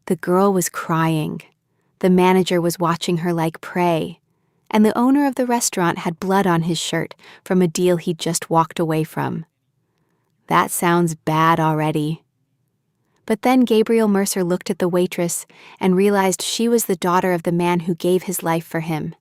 The girl was crying. The manager was watching her like prey. And the owner of the restaurant had blood on his shirt from a deal he'd just walked away from. That sounds bad already. But then Gabriel Mercer looked at the waitress and realized she was the daughter of the man who gave his life for him.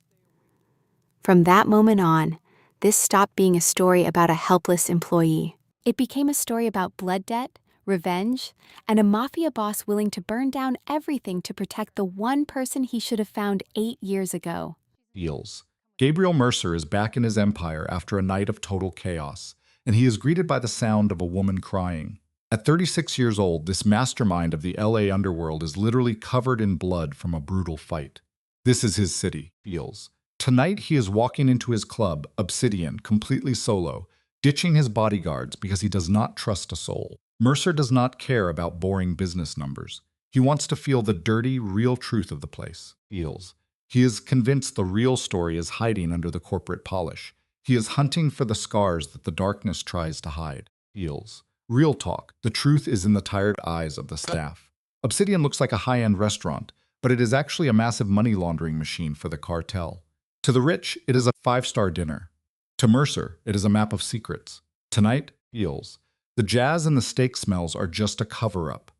From that moment on, this stopped being a story about a helpless employee. It became a story about blood debt, revenge, and a mafia boss willing to burn down everything to protect the one person he should have found 8 years ago. Deals. Gabriel Mercer is back in his empire after a night of total chaos, and he is greeted by the sound of a woman crying. At 36 years old, this mastermind of the LA underworld is literally covered in blood from a brutal fight. This is his city, Deals. Tonight he is walking into his club, Obsidian, completely solo, ditching his bodyguards because he does not trust a soul. Mercer does not care about boring business numbers. He wants to feel the dirty, real truth of the place. Deals. He is convinced the real story is hiding under the corporate polish. He is hunting for the scars that the darkness tries to hide. Deals. Real talk. The truth is in the tired eyes of the staff. Obsidian looks like a high-end restaurant, but it is actually a massive money laundering machine for the cartel. To the rich, it is a 5-star dinner. To Mercer, it is a map of secrets. Tonight, Deals. The jazz and the steak smells are just a cover-up.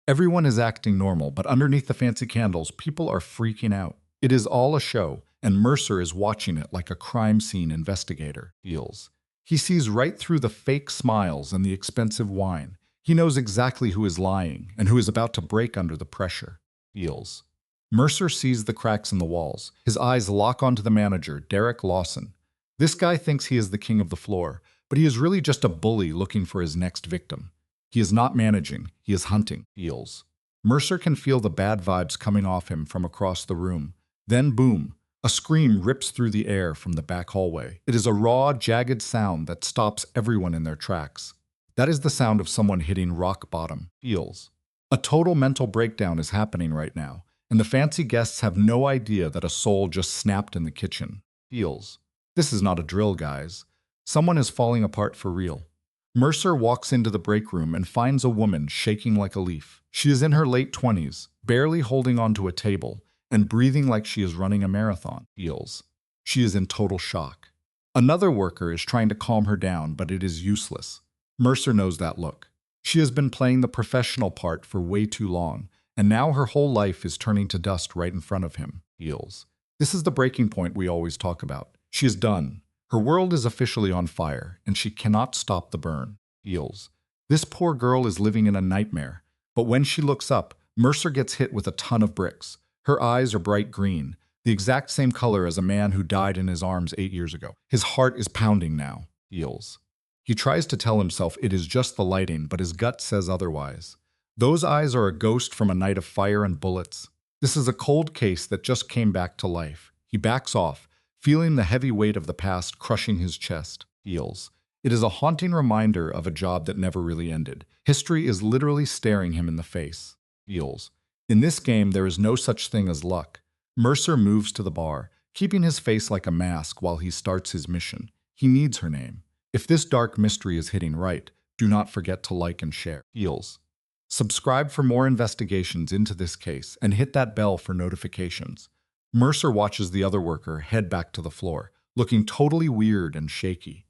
Everyone is acting normal, but underneath the fancy candles, people are freaking out. It is all a show, and Mercer is watching it like a crime scene investigator. Deals. He sees right through the fake smiles and the expensive wine. He knows exactly who is lying and who is about to break under the pressure. Deals. Mercer sees the cracks in the walls. His eyes lock onto the manager, Derek Lawson. This guy thinks he is the king of the floor, but he is really just a bully looking for his next victim. He is not managing, he is hunting. Deals. Mercer can feel the bad vibes coming off him from across the room. Then boom, a scream rips through the air from the back hallway. It is a raw, jagged sound that stops everyone in their tracks. That is the sound of someone hitting rock bottom. Deals. A total mental breakdown is happening right now, and the fancy guests have no idea that a soul just snapped in the kitchen. Deals. This is not a drill, guys. Someone is falling apart for real. Mercer walks into the break room and finds a woman shaking like a leaf. She is in her late 20s, barely holding onto a table, and breathing like she is running a marathon. Deals. She is in total shock. Another worker is trying to calm her down, but it is useless. Mercer knows that look. She has been playing the professional part for way too long, and now her whole life is turning to dust right in front of him. Deals. This is the breaking point we always talk about. She is done. Her world is officially on fire, and she cannot stop the burn. Deals. This poor girl is living in a nightmare, but when she looks up, Mercer gets hit with a ton of bricks. Her eyes are bright green, the exact same color as a man who died in his arms 8 years ago. His heart is pounding now. Deals. He tries to tell himself it is just the lighting, but his gut says otherwise. Those eyes are a ghost from a night of fire and bullets. This is a cold case that just came back to life. He backs off, feeling the heavy weight of the past crushing his chest. Deals. It is a haunting reminder of a job that never really ended. History is literally staring him in the face. Deals. In this game, there is no such thing as luck. Mercer moves to the bar, keeping his face like a mask while he starts his mission. He needs her name. If this dark mystery is hitting right, do not forget to like and share. Deals. Subscribe for more investigations into this case and hit that bell for notifications. Mercer watches the other worker head back to the floor, looking totally weird and shaky.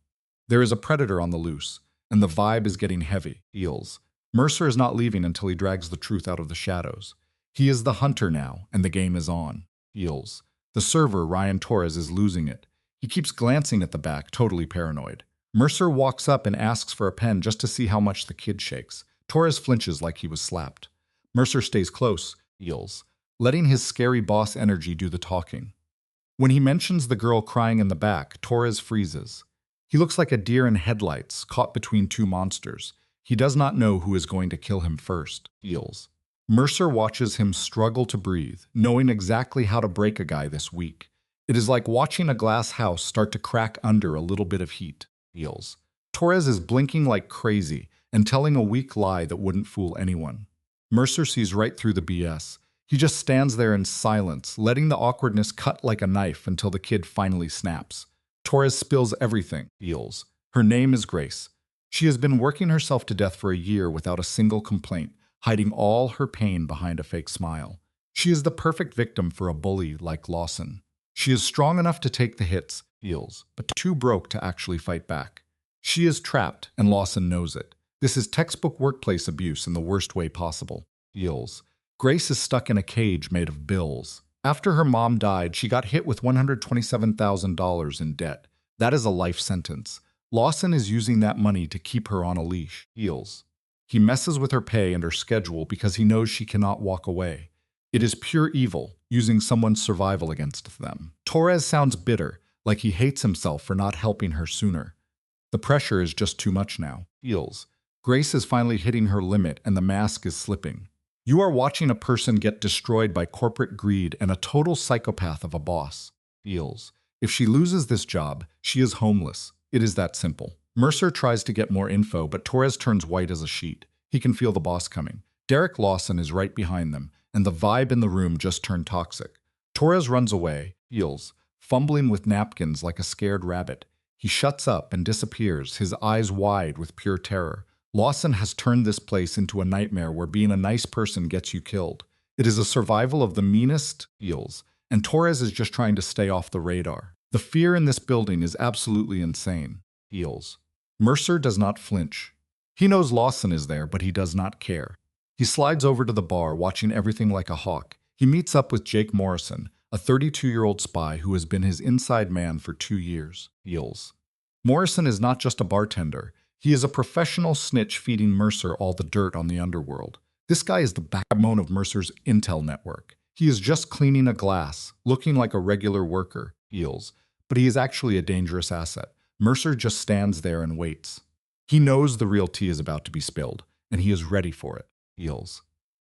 There is a predator on the loose, and the vibe is getting heavy. Deals. Mercer is not leaving until he drags the truth out of the shadows. He is the hunter now, and the game is on. Deals. The server, Ryan Torres, is losing it. He keeps glancing at the back, totally paranoid. Mercer walks up and asks for a pen just to see how much the kid shakes. Torres flinches like he was slapped. Mercer stays close. Deals. Letting his scary boss energy do the talking. When he mentions the girl crying in the back, Torres freezes. He looks like a deer in headlights, caught between two monsters. He does not know who is going to kill him first. Deals. Mercer watches him struggle to breathe, knowing exactly how to break a guy this weak. It is like watching a glass house start to crack under a little bit of heat. Deals. Torres is blinking like crazy and telling a weak lie that wouldn't fool anyone. Mercer sees right through the BS. He just stands there in silence, letting the awkwardness cut like a knife until the kid finally snaps. Torres spills everything. Deals. Her name is Grace. She has been working herself to death for a year without a single complaint, hiding all her pain behind a fake smile. She is the perfect victim for a bully like Lawson. She is strong enough to take the hits, feels, but too broke to actually fight back. She is trapped, and Lawson knows it. This is textbook workplace abuse in the worst way possible. Feels. Grace is stuck in a cage made of bills. After her mom died, she got hit with $127,000 in debt. That is a life sentence. Lawson is using that money to keep her on a leash. Feels. He messes with her pay and her schedule because he knows she cannot walk away. It is pure evil, using someone's survival against them. Torres sounds bitter, like he hates himself for not helping her sooner. The pressure is just too much now. Feels. Grace is finally hitting her limit and the mask is slipping. You are watching a person get destroyed by corporate greed and a total psychopath of a boss. Feels. If she loses this job, she is homeless. It is that simple. Mercer tries to get more info, but Torres turns white as a sheet. He can feel the boss coming. Derek Lawson is right behind them, and the vibe in the room just turned toxic. Torres runs away, feels, fumbling with napkins like a scared rabbit. He shuts up and disappears, his eyes wide with pure terror. Lawson has turned this place into a nightmare where being a nice person gets you killed. It is a survival of the meanest, feels, and Torres is just trying to stay off the radar. The fear in this building is absolutely insane. Feels. Mercer does not flinch. He knows Lawson is there, but he does not care. He slides over to the bar, watching everything like a hawk. He meets up with Jake Morrison, a 32-year-old spy who has been his inside man for 2 years. Feels. Morrison is not just a bartender. He is a professional snitch feeding Mercer all the dirt on the underworld. This guy is the backbone of Mercer's intel network. He is just cleaning a glass, looking like a regular worker, feels, but he is actually a dangerous asset. Mercer just stands there and waits. He knows the real tea is about to be spilled, and he is ready for it, feels.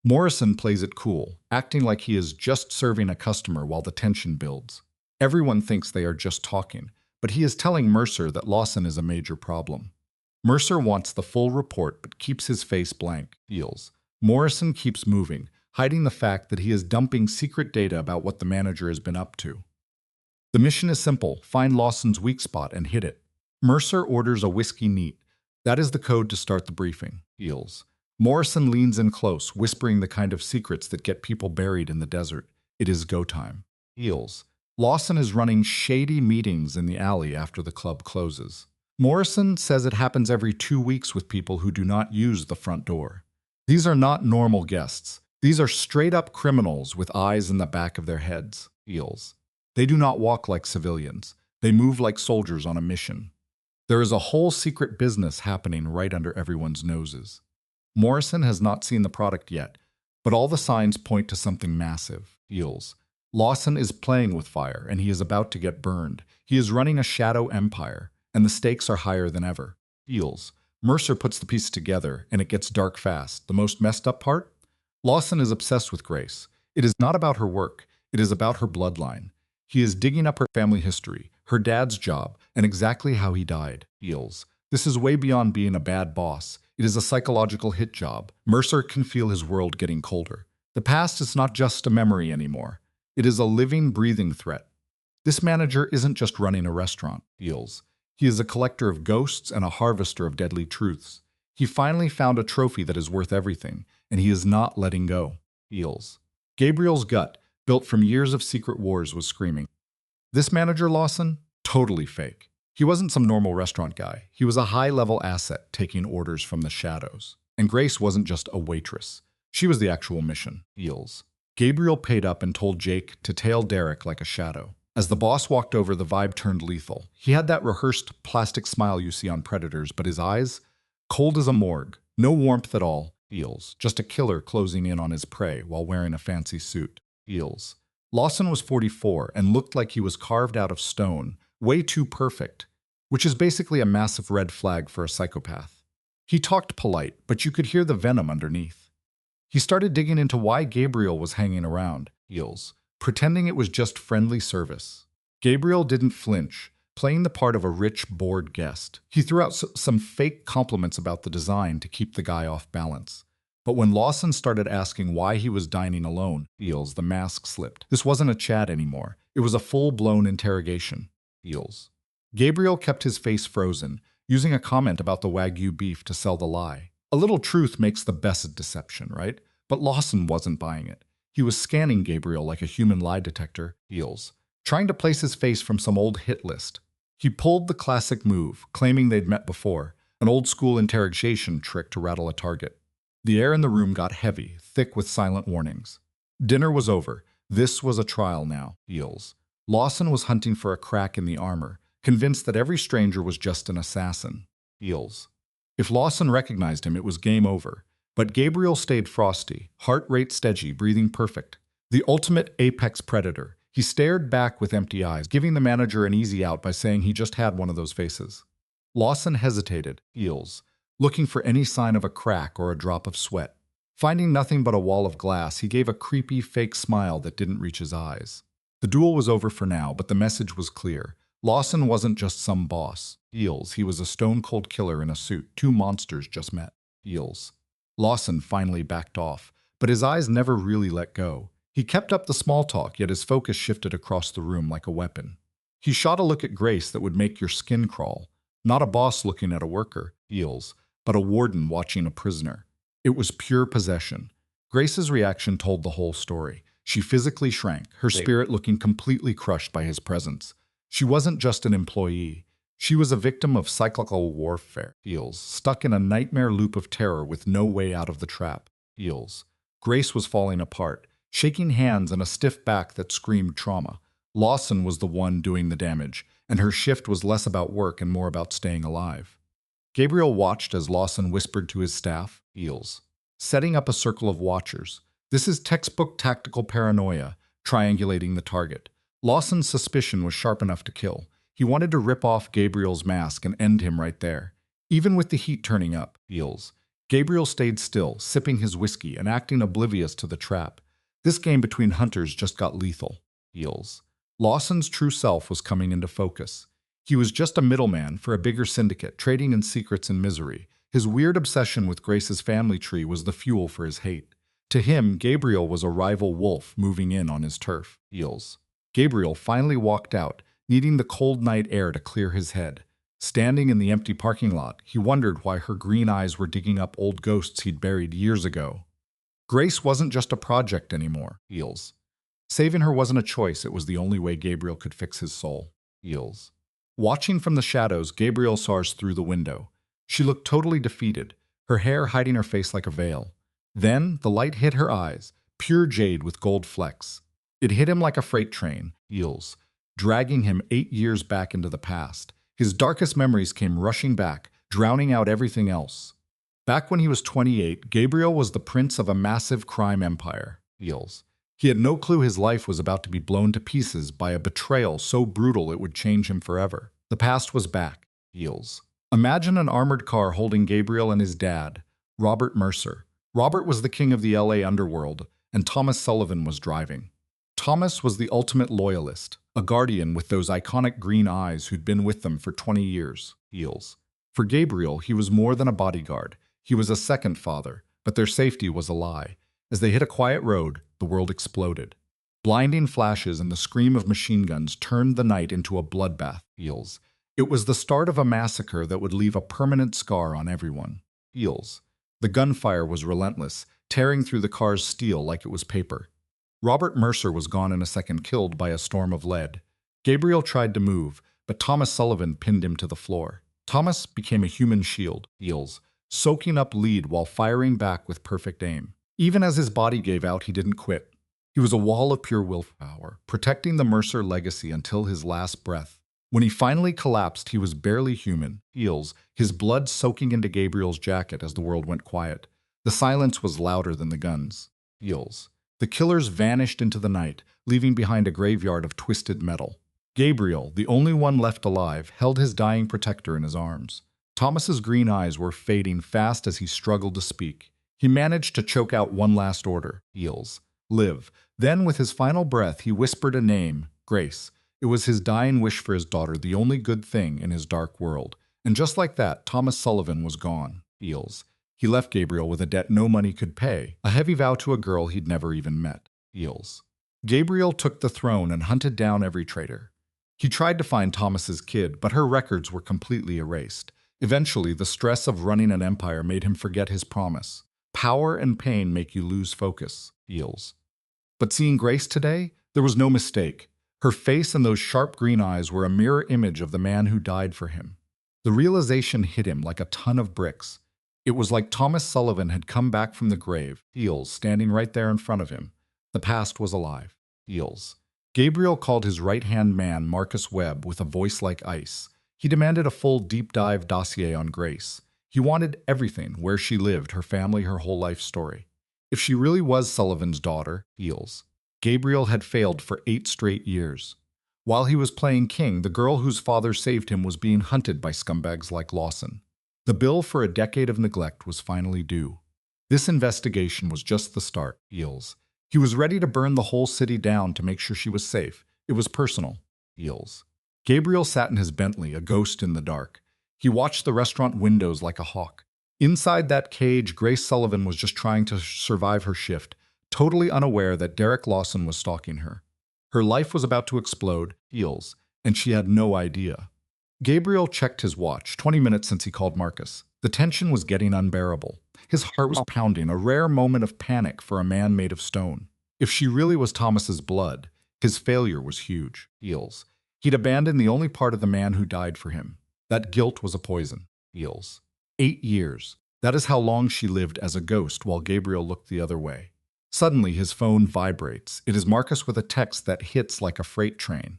Morrison plays it cool, acting like he is just serving a customer while the tension builds. Everyone thinks they are just talking, but he is telling Mercer that Lawson is a major problem. Mercer wants the full report but keeps his face blank, feels. Morrison keeps moving, hiding the fact that he is dumping secret data about what the manager has been up to. The mission is simple: find Lawson's weak spot and hit it. Mercer orders a whiskey neat. That is the code to start the briefing, feels. Morrison leans in close, whispering the kind of secrets that get people buried in the desert. It is go time. Feels. Lawson is running shady meetings in the alley after the club closes. Morrison says it happens every 2 weeks with people who do not use the front door. These are not normal guests. These are straight-up criminals with eyes in the back of their heads, feels. They do not walk like civilians. They move like soldiers on a mission. There is a whole secret business happening right under everyone's noses. Morrison has not seen the product yet, but all the signs point to something massive, feels. Lawson is playing with fire, and he is about to get burned. He is running a shadow empire, and the stakes are higher than ever, feels. Mercer puts the pieces together, and it gets dark fast. The most messed up part? Lawson is obsessed with Grace. It is not about her work. It is about her bloodline. He is digging up her family history, her dad's job, and exactly how he died, feels. This is way beyond being a bad boss. It is a psychological hit job. Mercer can feel his world getting colder. The past is not just a memory anymore. It is a living, breathing threat. This manager isn't just running a restaurant, feels. He is a collector of ghosts and a harvester of deadly truths. He finally found a trophy that is worth everything, and he is not letting go, feels. Gabriel's gut, built from years of secret wars, was screaming. This manager, Lawson? Totally fake. He wasn't some normal restaurant guy. He was a high-level asset taking orders from the shadows. And Grace wasn't just a waitress. She was the actual mission, feels. Gabriel paid up and told Jake to tail Derek like a shadow. As the boss walked over, the vibe turned lethal. He had that rehearsed plastic smile you see on predators, but his eyes? Cold as a morgue. No warmth at all, feels. Just a killer closing in on his prey while wearing a fancy suit, feels. Lawson was 44 and looked like he was carved out of stone, way too perfect, which is basically a massive red flag for a psychopath. He talked polite, but you could hear the venom underneath. He started digging into why Gabriel was hanging around, feels, pretending it was just friendly service. Gabriel didn't flinch, playing the part of a rich, bored guest. He threw out some fake compliments about the design to keep the guy off balance. But when Lawson started asking why he was dining alone, feels, the mask slipped. This wasn't a chat anymore. It was a full-blown interrogation, feels. Gabriel kept his face frozen, using a comment about the Wagyu beef to sell the lie. A little truth makes the best deception, right? But Lawson wasn't buying it. He was scanning Gabriel like a human lie detector, heels, trying to place his face from some old hit list. He pulled the classic move, claiming they'd met before, an old-school interrogation trick to rattle a target. The air in the room got heavy, thick with silent warnings. Dinner was over. This was a trial now, heels. Lawson was hunting for a crack in the armor, convinced that every stranger was just an assassin, heels. If Lawson recognized him, it was game over. But Gabriel stayed frosty, heart rate steady, breathing perfect. The ultimate apex predator. He stared back with empty eyes, giving the manager an easy out by saying he just had one of those faces. Lawson hesitated, heels, looking for any sign of a crack or a drop of sweat. Finding nothing but a wall of glass, he gave a creepy, fake smile that didn't reach his eyes. The duel was over for now, but the message was clear. Lawson wasn't just some boss, heels. He was a stone-cold killer in a suit. Two monsters just met, heels. Lawson finally backed off, but his eyes never really let go. He kept up the small talk, yet his focus shifted across the room like a weapon. He shot a look at Grace that would make your skin crawl. Not a boss looking at a worker, heels, but a warden watching a prisoner. It was pure possession. Grace's reaction told the whole story. She physically shrank, her spirit looking completely crushed by his presence. She wasn't just an employee. She was a victim of cyclical warfare, heels, stuck in a nightmare loop of terror with no way out of the trap, heels. Grace was falling apart, shaking hands and a stiff back that screamed trauma. Lawson was the one doing the damage, and her shift was less about work and more about staying alive. Gabriel watched as Lawson whispered to his staff, heels, setting up a circle of watchers. This is textbook tactical paranoia, triangulating the target. Lawson's suspicion was sharp enough to kill. He wanted to rip off Gabriel's mask and end him right there. Even with the heat turning up, heels, Gabriel stayed still, sipping his whiskey and acting oblivious to the trap. This game between hunters just got lethal, heels. Lawson's true self was coming into focus. He was just a middleman for a bigger syndicate, trading in secrets and misery. His weird obsession with Grace's family tree was the fuel for his hate. To him, Gabriel was a rival wolf moving in on his turf, heels. Gabriel finally walked out, needing the cold night air to clear his head. Standing in the empty parking lot, he wondered why her green eyes were digging up old ghosts he'd buried years ago. Grace wasn't just a project anymore, heels. Saving her wasn't a choice, it was the only way Gabriel could fix his soul, heels. Watching from the shadows, Gabriel saw her through the window. She looked totally defeated, her hair hiding her face like a veil. Then the light hit her eyes, pure jade with gold flecks. It hit him like a freight train, heels, dragging him 8 years back into the past. His darkest memories came rushing back, drowning out everything else. Back when he was 28, Gabriel was the prince of a massive crime empire, heels. He had no clue his life was about to be blown to pieces by a betrayal so brutal it would change him forever. The past was back, heels. Imagine an armored car holding Gabriel and his dad, Robert Mercer. Robert was the king of the LA underworld, and Thomas Sullivan was driving. Thomas was the ultimate loyalist, a guardian with those iconic green eyes who'd been with them for 20 years, heels. For Gabriel, he was more than a bodyguard. He was a second father, but their safety was a lie. As they hit a quiet road, the world exploded. Blinding flashes and the scream of machine guns turned the night into a bloodbath, heels. It was the start of a massacre that would leave a permanent scar on everyone, heels. The gunfire was relentless, tearing through the car's steel like it was paper. Robert Mercer was gone in a second, killed by a storm of lead. Gabriel tried to move, but Thomas Sullivan pinned him to the floor. Thomas became a human shield, heels, soaking up lead while firing back with perfect aim. Even as his body gave out, he didn't quit. He was a wall of pure willpower, protecting the Mercer legacy until his last breath. When he finally collapsed, he was barely human, heels, his blood soaking into Gabriel's jacket as the world went quiet. The silence was louder than the guns, heels. The killers vanished into the night, leaving behind a graveyard of twisted metal. Gabriel, the only one left alive, held his dying protector in his arms. Thomas's green eyes were fading fast as he struggled to speak. He managed to choke out one last order, heels, live. Then, with his final breath, he whispered a name, Grace. It was his dying wish for his daughter, the only good thing in his dark world. And just like that, Thomas Sullivan was gone, heels. He left Gabriel with a debt no money could pay, a heavy vow to a girl he'd never even met, heels. Gabriel took the throne and hunted down every traitor. He tried to find Thomas's kid, but her records were completely erased. Eventually, the stress of running an empire made him forget his promise. Power and pain make you lose focus, feels. But seeing Grace today, there was no mistake. Her face and those sharp green eyes were a mirror image of the man who died for him. The realization hit him like a ton of bricks. It was like Thomas Sullivan had come back from the grave, feels, standing right there in front of him. The past was alive, feels. Gabriel called his right-hand man Marcus Webb with a voice like ice. He demanded a full deep-dive dossier on Grace. He wanted everything, where she lived, her family, her whole life story. If she really was Sullivan's daughter, feels. Gabriel had failed for 8 straight years. While he was playing king, the girl whose father saved him was being hunted by scumbags like Lawson. The bill for a decade of neglect was finally due. This investigation was just the start, feels. He was ready to burn the whole city down to make sure she was safe. It was personal, feels. Gabriel sat in his Bentley, a ghost in the dark. He watched the restaurant windows like a hawk. Inside that cage, Grace Sullivan was just trying to survive her shift, totally unaware that Derek Lawson was stalking her. Her life was about to explode, feels, and she had no idea. Gabriel checked his watch, 20 minutes since he called Marcus. The tension was getting unbearable. His heart was pounding, a rare moment of panic for a man made of stone. If she really was Thomas's blood, his failure was huge, feels. He'd abandoned the only part of the man who died for him. That guilt was a poison, feels. 8 years. That is how long she lived as a ghost while Gabriel looked the other way. Suddenly, his phone vibrates. It is Marcus with a text that hits like a freight train.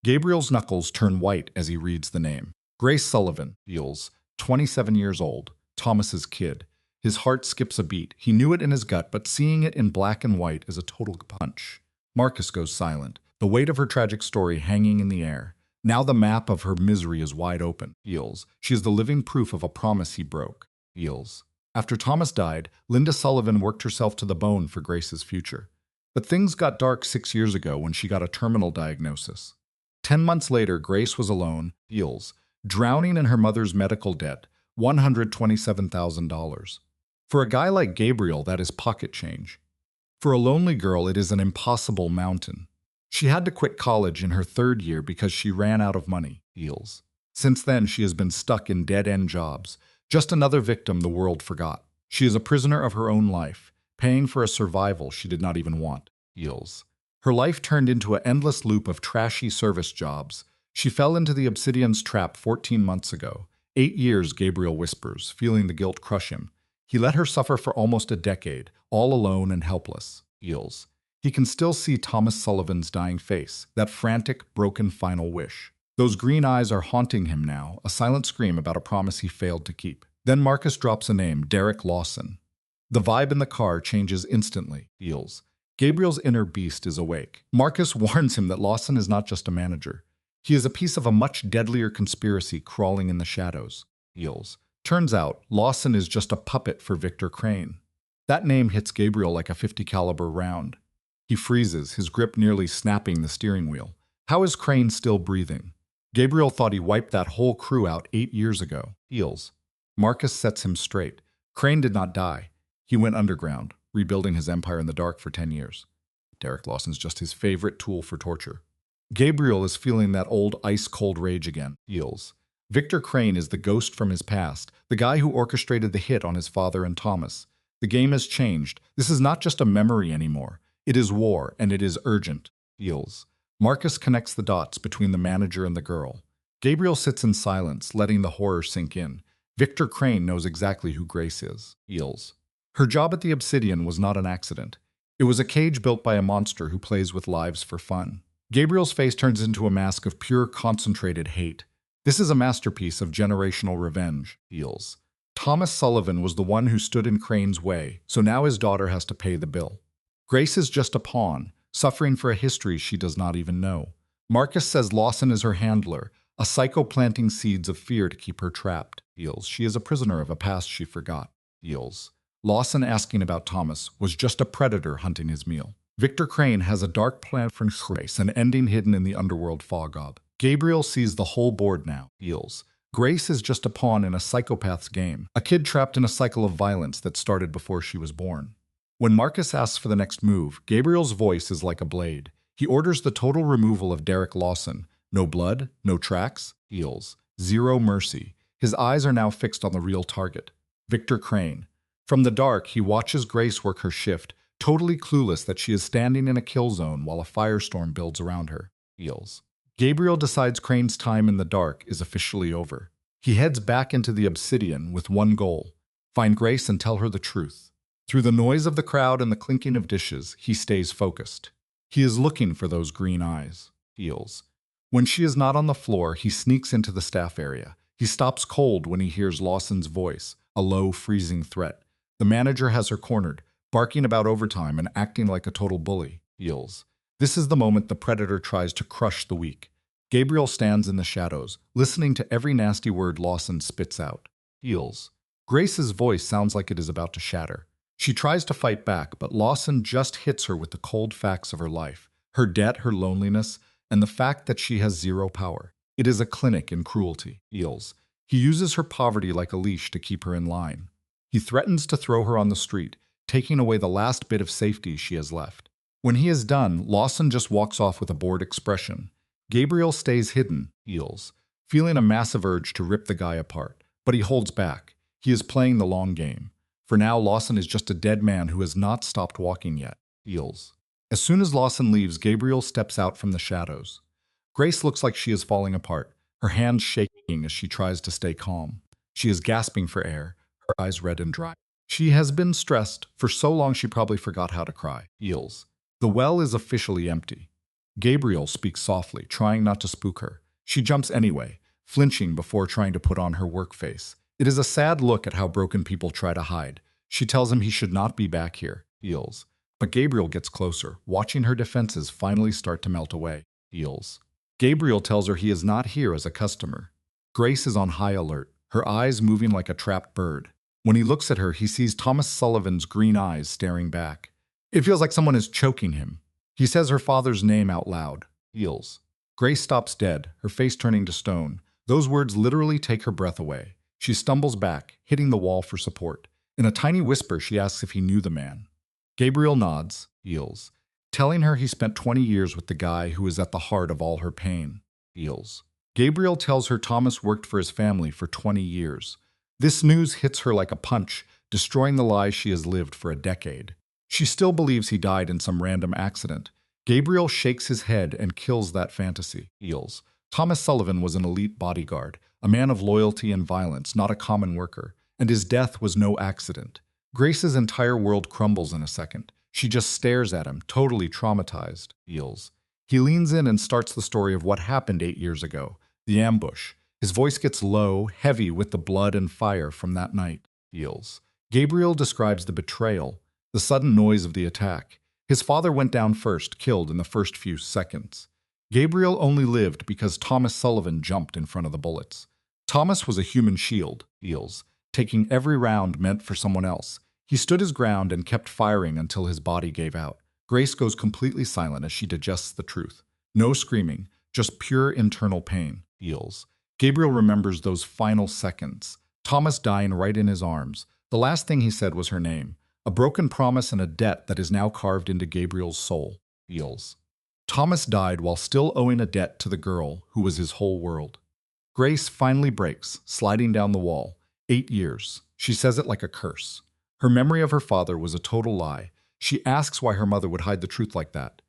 Gabriel's knuckles turn white as he reads the name. Grace Sullivan, feels, 27 years old, Thomas's kid. His heart skips a beat. He knew it in his gut, but seeing it in black and white is a total punch. Marcus goes silent, the weight of her tragic story hanging in the air. Now the map of her misery is wide open, feels. She is the living proof of a promise he broke, feels. After Thomas died, Linda Sullivan worked herself to the bone for Grace's future. But things got dark 6 years ago when she got a terminal diagnosis. 10 months later, Grace was alone, feels, drowning in her mother's medical debt, $127,000. For a guy like Gabriel, that is pocket change. For a lonely girl, it is an impossible mountain. She had to quit college in her 3rd year because she ran out of money, feels. Since then, she has been stuck in dead-end jobs, just another victim the world forgot. She is a prisoner of her own life, paying for a survival she did not even want, feels. Her life turned into an endless loop of trashy service jobs. She fell into the Obsidian's trap 14 months ago. 8 years, Gabriel whispers, feeling the guilt crush him. He let her suffer for almost a decade, all alone and helpless, feels. He can still see Thomas Sullivan's dying face, that frantic, broken final wish. Those green eyes are haunting him now, a silent scream about a promise he failed to keep. Then Marcus drops a name, Derek Lawson. The vibe in the car changes instantly, feels. Gabriel's inner beast is awake. Marcus warns him that Lawson is not just a manager. He is a piece of a much deadlier conspiracy crawling in the shadows, feels. Turns out, Lawson is just a puppet for Victor Crane. That name hits Gabriel like a .50 caliber round. He freezes, his grip nearly snapping the steering wheel. How is Crane still breathing? Gabriel thought he wiped that whole crew out 8 years ago, feels. Marcus sets him straight. Crane did not die. He went underground, rebuilding his empire in the dark for 10 years. Derek Lawson's just his favorite tool for torture. Gabriel is feeling that old ice-cold rage again, feels. Victor Crane is the ghost from his past, the guy who orchestrated the hit on his father and Thomas. The game has changed. This is not just a memory anymore. It is war, and it is urgent, feels. Marcus connects the dots between the manager and the girl. Gabriel sits in silence, letting the horror sink in. Victor Crane knows exactly who Grace is, feels. Her job at the Obsidian was not an accident. It was a cage built by a monster who plays with lives for fun. Gabriel's face turns into a mask of pure, concentrated hate. This is a masterpiece of generational revenge, feels. Thomas Sullivan was the one who stood in Crane's way, so now his daughter has to pay the bill. Grace is just a pawn, suffering for a history she does not even know. Marcus says Lawson is her handler, a psycho planting seeds of fear to keep her trapped, feels. She is a prisoner of a past she forgot, feels. Lawson asking about Thomas was just a predator hunting his meal. Victor Crane has a dark plan for Grace, an ending hidden in the underworld fog-ob. Gabriel sees the whole board now, feels. Grace is just a pawn in a psychopath's game, a kid trapped in a cycle of violence that started before she was born. When Marcus asks for the next move, Gabriel's voice is like a blade. He orders the total removal of Derek Lawson. No blood, no tracks, feels. Zero mercy. His eyes are now fixed on the real target, Victor Crane. From the dark, he watches Grace work her shift, totally clueless that she is standing in a kill zone while a firestorm builds around her. Heels. Gabriel decides Crane's time in the dark is officially over. He heads back into the Obsidian with one goal: find Grace and tell her the truth. Through the noise of the crowd and the clinking of dishes, he stays focused. He is looking for those green eyes. Heels. When she is not on the floor, he sneaks into the staff area. He stops cold when he hears Lawson's voice, a low, freezing threat. The manager has her cornered, barking about overtime and acting like a total bully. Heels. This is the moment the predator tries to crush the weak. Gabriel stands in the shadows, listening to every nasty word Lawson spits out. Heels. Grace's voice sounds like it is about to shatter. She tries to fight back, but Lawson just hits her with the cold facts of her life, her debt, her loneliness, and the fact that she has zero power. It is a clinic in cruelty. Heels. He uses her poverty like a leash to keep her in line. He threatens to throw her on the street, taking away the last bit of safety she has left. When he is done, Lawson just walks off with a bored expression. Gabriel stays hidden. Heels. Feeling a massive urge to rip the guy apart, but he holds back. He is playing the long game. For now, Lawson is just a dead man who has not stopped walking yet. Heels. As soon as Lawson leaves, Gabriel steps out from the shadows. Grace looks like she is falling apart, her hands shaking as she tries to stay calm. She is gasping for air, her eyes red and dry. She has been stressed for so long she probably forgot how to cry. Heels. The well is officially empty. Gabriel speaks softly, trying not to spook her. She jumps anyway, flinching before trying to put on her work face. It is a sad look at how broken people try to hide. She tells him he should not be back here. Heels. But Gabriel gets closer, watching her defenses finally start to melt away. Heels. Gabriel tells her he is not here as a customer. Grace is on high alert, her eyes moving like a trapped bird. When he looks at her, he sees Thomas Sullivan's green eyes staring back. It feels like someone is choking him. He says her father's name out loud. Heels. Grace stops dead, her face turning to stone. Those words literally take her breath away. She stumbles back, hitting the wall for support. In a tiny whisper, she asks if he knew the man. Gabriel nods. Heels. Telling her he spent 20 years with the guy who is at the heart of all her pain. Heels. Gabriel tells her Thomas worked for his family for 20 years. This news hits her like a punch, destroying the lie she has lived for a decade. She still believes he died in some random accident. Gabriel shakes his head and kills that fantasy. Heels. Thomas Sullivan was an elite bodyguard, a man of loyalty and violence, not a common worker, and his death was no accident. Grace's entire world crumbles in a second. She just stares at him, totally traumatized. Heels. He leans in and starts the story of what happened 8 years ago, the ambush. His voice gets low, heavy with the blood and fire from that night. Heels. Gabriel describes the betrayal, the sudden noise of the attack. His father went down first, killed in the first few seconds. Gabriel only lived because Thomas Sullivan jumped in front of the bullets. Thomas was a human shield. Heels. Taking every round meant for someone else. He stood his ground and kept firing until his body gave out. Grace goes completely silent as she digests the truth. No screaming, just pure internal pain. Heels. Gabriel remembers those final seconds. Thomas dying right in his arms. The last thing he said was her name. A broken promise and a debt that is now carved into Gabriel's soul. Heels. Thomas died while still owing a debt to the girl who was his whole world. Grace finally breaks, sliding down the wall. 8 years. She says it like a curse. Her memory of her father was a total lie. She asks why her mother would hide the truth like that.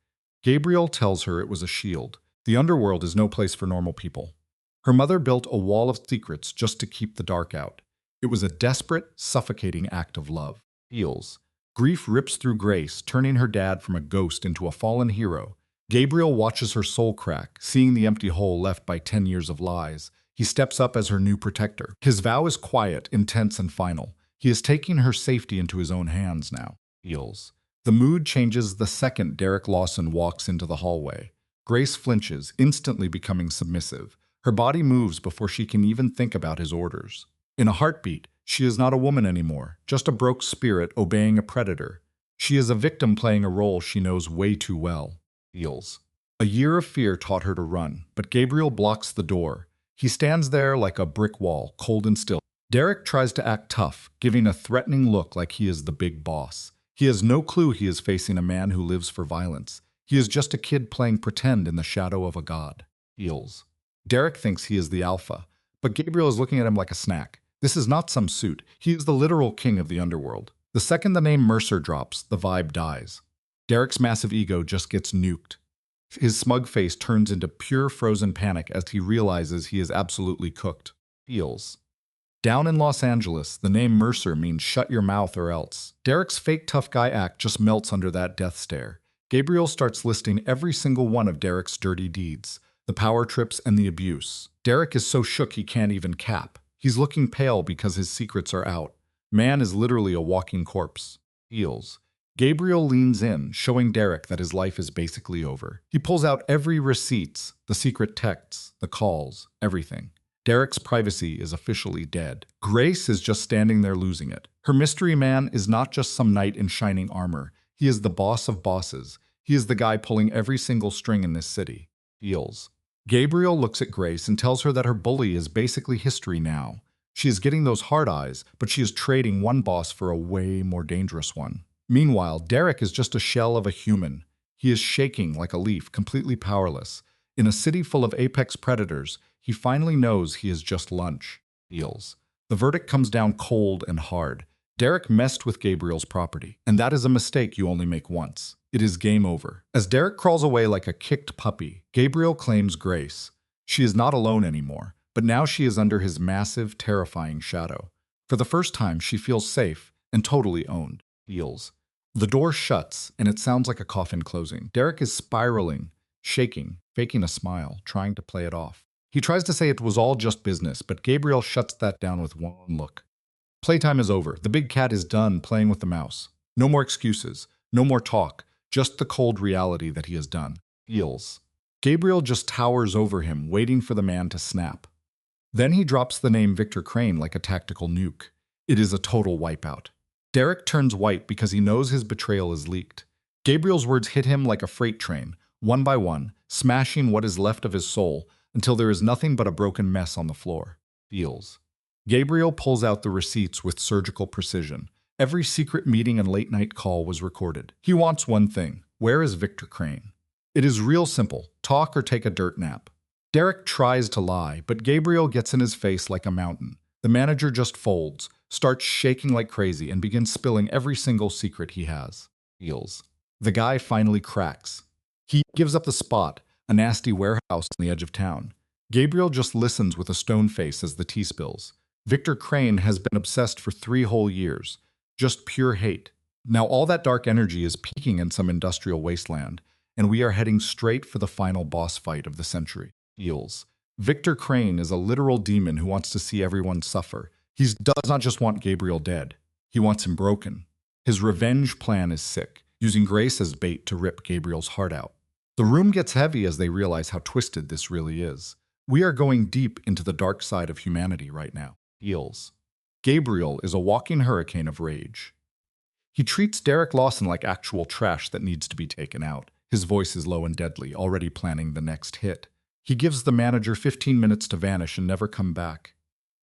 Gabriel tells her it was a shield. The underworld is no place for normal people. Her mother built a wall of secrets just to keep the dark out. It was a desperate, suffocating act of love. Heels. Grief rips through Grace, turning her dad from a ghost into a fallen hero. Gabriel watches her soul crack, seeing the empty hole left by 10 years of lies. He steps up as her new protector. His vow is quiet, intense, and final. He is taking her safety into his own hands now. Heels. The mood changes the second Derek Lawson walks into the hallway. Grace flinches, instantly becoming submissive. Her body moves before she can even think about his orders. In a heartbeat, she is not a woman anymore, just a broke spirit obeying a predator. She is a victim playing a role she knows way too well. Heels. A year of fear taught her to run, but Gabriel blocks the door. He stands there like a brick wall, cold and still. Derek tries to act tough, giving a threatening look like he is the big boss. He has no clue he is facing a man who lives for violence. He is just a kid playing pretend in the shadow of a god. Heels. Derek thinks he is the alpha, But Gabriel is looking at him like a snack. This is not some suit. He is the literal king of the underworld. The second the name Mercer drops, the vibe dies. Derek's massive ego just gets nuked. His smug face turns into pure frozen panic as he realizes he is absolutely cooked. Feels. Down in Los Angeles, the name Mercer means shut your mouth or else. Derek's fake tough guy act just melts under that death stare. Gabriel starts listing every single one of Derek's dirty deeds, the power trips and the abuse. Derek is so shook he can't even cap. He's looking pale because his secrets are out. Man is literally a walking corpse. Feels. Gabriel leans in, showing Derek that his life is basically over. He pulls out every receipts, the secret texts, the calls, everything. Derek's privacy is officially dead. Grace is just standing there losing it. Her mystery man is not just some knight in shining armor. He is the boss of bosses. He is the guy pulling every single string in this city. Feels. Gabriel looks at Grace and tells her that her bully is basically history now. She is getting those hard eyes, but she is trading one boss for a way more dangerous one. Meanwhile, Derek is just a shell of a human. He is shaking like a leaf, completely powerless. In a city full of apex predators, he finally knows he is just lunch. Feels. The verdict comes down cold and hard. Derek messed with Gabriel's property, and that is a mistake you only make once. It is game over. As Derek crawls away like a kicked puppy, Gabriel claims Grace. She is not alone anymore, but now she is under his massive, terrifying shadow. For the first time, she feels safe and totally owned. Feels. The door shuts, and it sounds like a coffin closing. Derek is spiraling, shaking, faking a smile, trying to play it off. He tries to say it was all just business, but Gabriel shuts that down with one look. Playtime is over. The big cat is done playing with the mouse. No more excuses, no more talk, just the cold reality that he has done. Feels. Gabriel just towers over him, waiting for the man to snap. Then he drops the name Victor Crane like a tactical nuke. It is a total wipeout. Derek turns white because he knows his betrayal is leaked. Gabriel's words hit him like a freight train, one by one, smashing what is left of his soul until there is nothing but a broken mess on the floor. Feels. Gabriel pulls out the receipts with surgical precision. Every secret meeting and late-night call was recorded. He wants one thing. Where is Victor Crane? It is real simple. Talk or take a dirt nap. Derek tries to lie, but Gabriel gets in his face like a mountain. The manager just folds, starts shaking like crazy, and begins spilling every single secret he has. Feels. The guy finally cracks. He gives up the spot, a nasty warehouse on the edge of town. Gabriel just listens with a stone face as the tea spills. Victor Crane has been obsessed for 3 whole years. Just pure hate. Now all that dark energy is peaking in some industrial wasteland, and we are heading straight for the final boss fight of the century. Feels. Victor Crane is a literal demon who wants to see everyone suffer. He does not just want Gabriel dead. He wants him broken. His revenge plan is sick, using Grace as bait to rip Gabriel's heart out. The room gets heavy as they realize how twisted this really is. We are going deep into the dark side of humanity right now. Feels. Gabriel is a walking hurricane of rage. He treats Derek Lawson like actual trash that needs to be taken out. His voice is low and deadly, already planning the next hit. He gives the manager 15 minutes to vanish and never come back.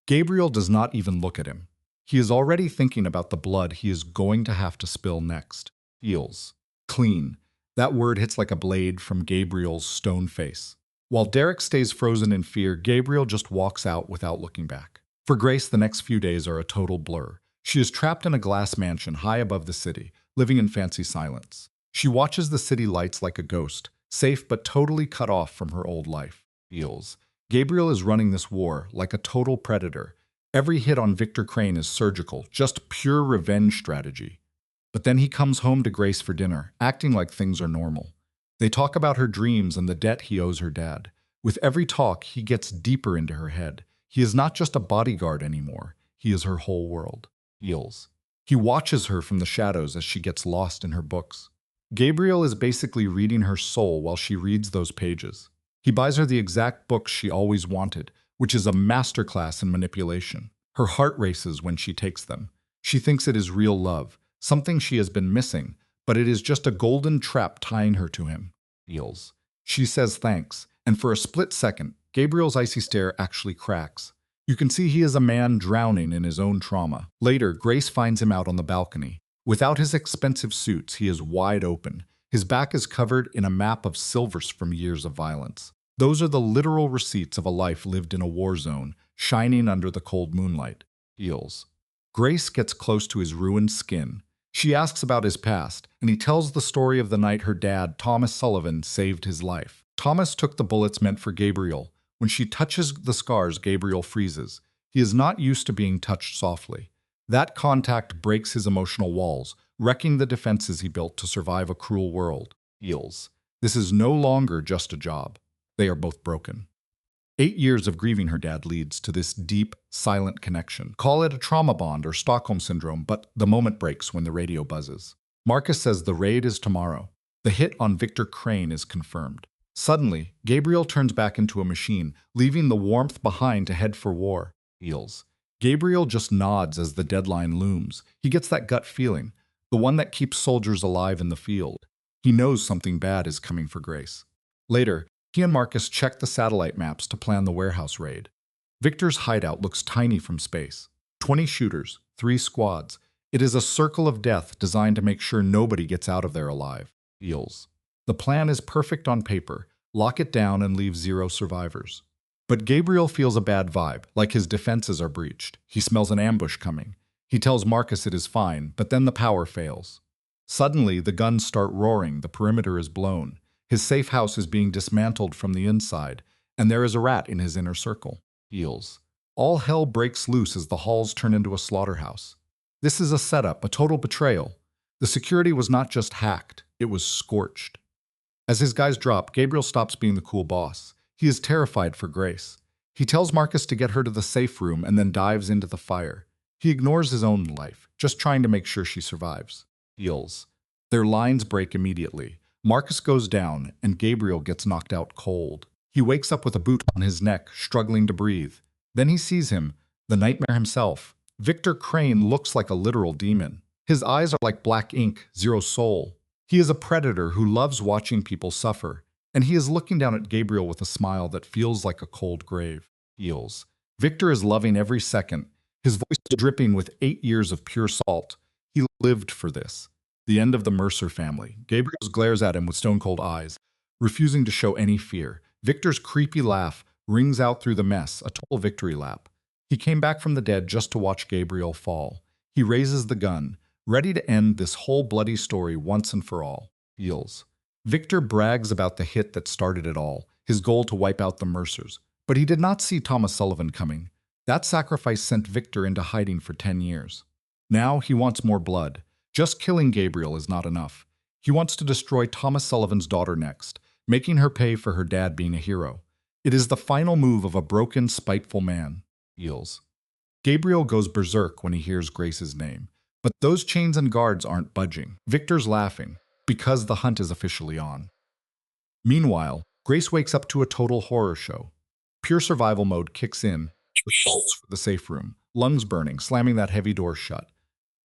Gabriel does not even look at him. He is already thinking about the blood he is going to have to spill next. Feels. Clean. That word hits like a blade from Gabriel's stone face. While Derek stays frozen in fear, Gabriel just walks out without looking back. For Grace, the next few days are a total blur. She is trapped in a glass mansion high above the city, living in fancy silence. She watches the city lights like a ghost, safe but totally cut off from her old life. Feels. Gabriel is running this war like a total predator. Every hit on Victor Crane is surgical, just pure revenge strategy. But then he comes home to Grace for dinner, acting like things are normal. They talk about her dreams and the debt he owes her dad. With every talk, he gets deeper into her head. He is not just a bodyguard anymore. He is her whole world. Feels. He watches her from the shadows as she gets lost in her books. Gabriel is basically reading her soul while she reads those pages. He buys her the exact books she always wanted, which is a masterclass in manipulation. Her heart races when she takes them. She thinks it is real love, something she has been missing, but it is just a golden trap tying her to him. Feels. She says thanks, and for a split second, Gabriel's icy stare actually cracks. You can see he is a man drowning in his own trauma. Later, Grace finds him out on the balcony. Without his expensive suits, he is wide open. His back is covered in a map of silvers from years of violence. Those are the literal receipts of a life lived in a war zone, shining under the cold moonlight. Heals. Grace gets close to his ruined skin. She asks about his past, and he tells the story of the night her dad, Thomas Sullivan, saved his life. Thomas took the bullets meant for Gabriel. When she touches the scars, Gabriel freezes. He is not used to being touched softly. That contact breaks his emotional walls, wrecking the defenses he built to survive a cruel world. Heals. This is no longer just a job. They are both broken. 8 years of grieving her dad leads to this deep, silent connection. Call it a trauma bond or Stockholm Syndrome, but the moment breaks when the radio buzzes. Marcus says the raid is tomorrow. The hit on Victor Crane is confirmed. Suddenly, Gabriel turns back into a machine, leaving the warmth behind to head for war. Heals. Gabriel just nods as the deadline looms. He gets that gut feeling, the one that keeps soldiers alive in the field. He knows something bad is coming for Grace. Later, he and Marcus check the satellite maps to plan the warehouse raid. Victor's hideout looks tiny from space. 20 shooters, 3 squads. It is a circle of death designed to make sure nobody gets out of there alive. Heals. The plan is perfect on paper. Lock it down and leave 0 survivors. But Gabriel feels a bad vibe, like his defenses are breached. He smells an ambush coming. He tells Marcus it is fine, but then the power fails. Suddenly, the guns start roaring, the perimeter is blown. His safe house is being dismantled from the inside, and there is a rat in his inner circle. Heals. All hell breaks loose as the halls turn into a slaughterhouse. This is a setup, a total betrayal. The security was not just hacked, it was scorched. As his guys drop, Gabriel stops being the cool boss. He is terrified for Grace. He tells Marcus to get her to the safe room and then dives into the fire. He ignores his own life, just trying to make sure she survives. Heals. Their lines break immediately. Marcus goes down, and Gabriel gets knocked out cold. He wakes up with a boot on his neck, struggling to breathe. Then he sees him, the nightmare himself. Victor Crane looks like a literal demon. His eyes are like black ink, 0 soul. He is a predator who loves watching people suffer, and he is looking down at Gabriel with a smile that feels like a cold grave. Heals. Victor is loving every second, his voice dripping with 8 years of pure salt. He lived for this. The end of the Mercer family. Gabriel glares at him with stone-cold eyes, refusing to show any fear. Victor's creepy laugh rings out through the mess, a total victory lap. He came back from the dead just to watch Gabriel fall. He raises the gun, ready to end this whole bloody story once and for all. Heals. Victor brags about the hit that started it all, his goal to wipe out the Mercers. But he did not see Thomas Sullivan coming. That sacrifice sent Victor into hiding for 10 years. Now he wants more blood. Just killing Gabriel is not enough. He wants to destroy Thomas Sullivan's daughter next, making her pay for her dad being a hero. It is the final move of a broken, spiteful man. Heals. Gabriel goes berserk when he hears Grace's name. But those chains and guards aren't budging. Victor's laughing, because the hunt is officially on. Meanwhile, Grace wakes up to a total horror show. Pure survival mode kicks in, assaults for the safe room, lungs burning, slamming that heavy door shut.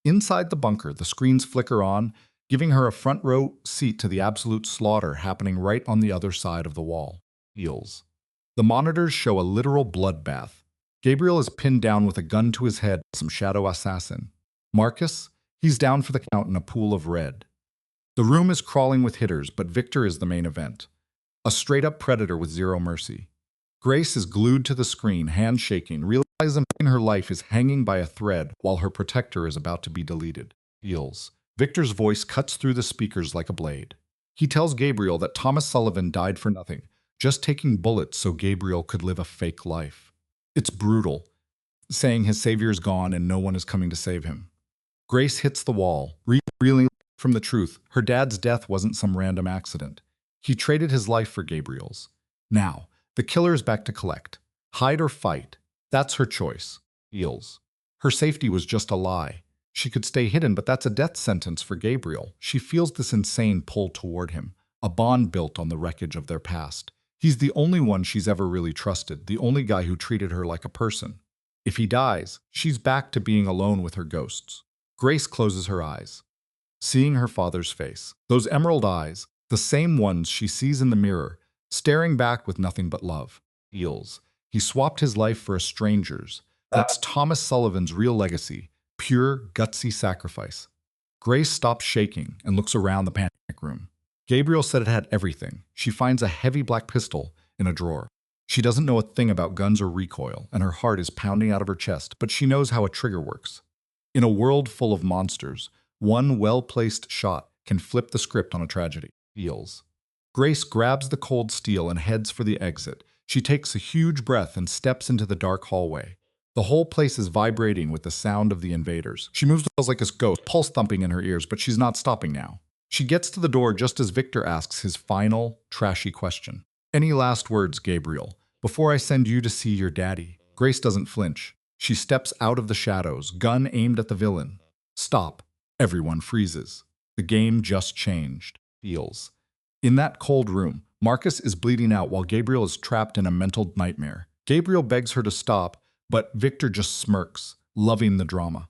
Inside the bunker, the screens flicker on, giving her a front row seat to the absolute slaughter happening right on the other side of the wall. Heals. The monitors show a literal bloodbath. Gabriel is pinned down with a gun to his head, some shadow assassin. Marcus? He's down for the count in a pool of red. The room is crawling with hitters, but Victor is the main event. A straight-up predator with 0 mercy. Grace is glued to the screen, hands shaking, realizing her life is hanging by a thread while her protector is about to be deleted. Heals. Victor's voice cuts through the speakers like a blade. He tells Gabriel that Thomas Sullivan died for nothing, just taking bullets so Gabriel could live a fake life. It's brutal, saying his savior is gone and no one is coming to save him. Grace hits the wall, reeling from the truth. Her dad's death wasn't some random accident. He traded his life for Gabriel's. Now, the killer is back to collect. Hide or fight. That's her choice. Heals. Her safety was just a lie. She could stay hidden, but that's a death sentence for Gabriel. She feels this insane pull toward him, a bond built on the wreckage of their past. He's the only one she's ever really trusted, the only guy who treated her like a person. If he dies, she's back to being alone with her ghosts. Grace closes her eyes, seeing her father's face. Those emerald eyes, the same ones she sees in the mirror, staring back with nothing but love. Heals. He swapped his life for a stranger's. That's Thomas Sullivan's real legacy, pure, gutsy sacrifice. Grace stops shaking and looks around the panic room. Gabriel said it had everything. She finds a heavy black pistol in a drawer. She doesn't know a thing about guns or recoil, and her heart is pounding out of her chest, but she knows how a trigger works. In a world full of monsters, one well-placed shot can flip the script on a tragedy. Feels. Grace grabs the cold steel and heads for the exit. She takes a huge breath and steps into the dark hallway. The whole place is vibrating with the sound of the invaders. She moves like a ghost, pulse thumping in her ears, but she's not stopping now. She gets to the door just as Victor asks his final, trashy question. Any last words, Gabriel? Before I send you to see your daddy. Grace doesn't flinch. She steps out of the shadows, gun aimed at the villain. Stop. Everyone freezes. The game just changed. Feels. In that cold room, Marcus is bleeding out while Gabriel is trapped in a mental nightmare. Gabriel begs her to stop, but Victor just smirks, loving the drama.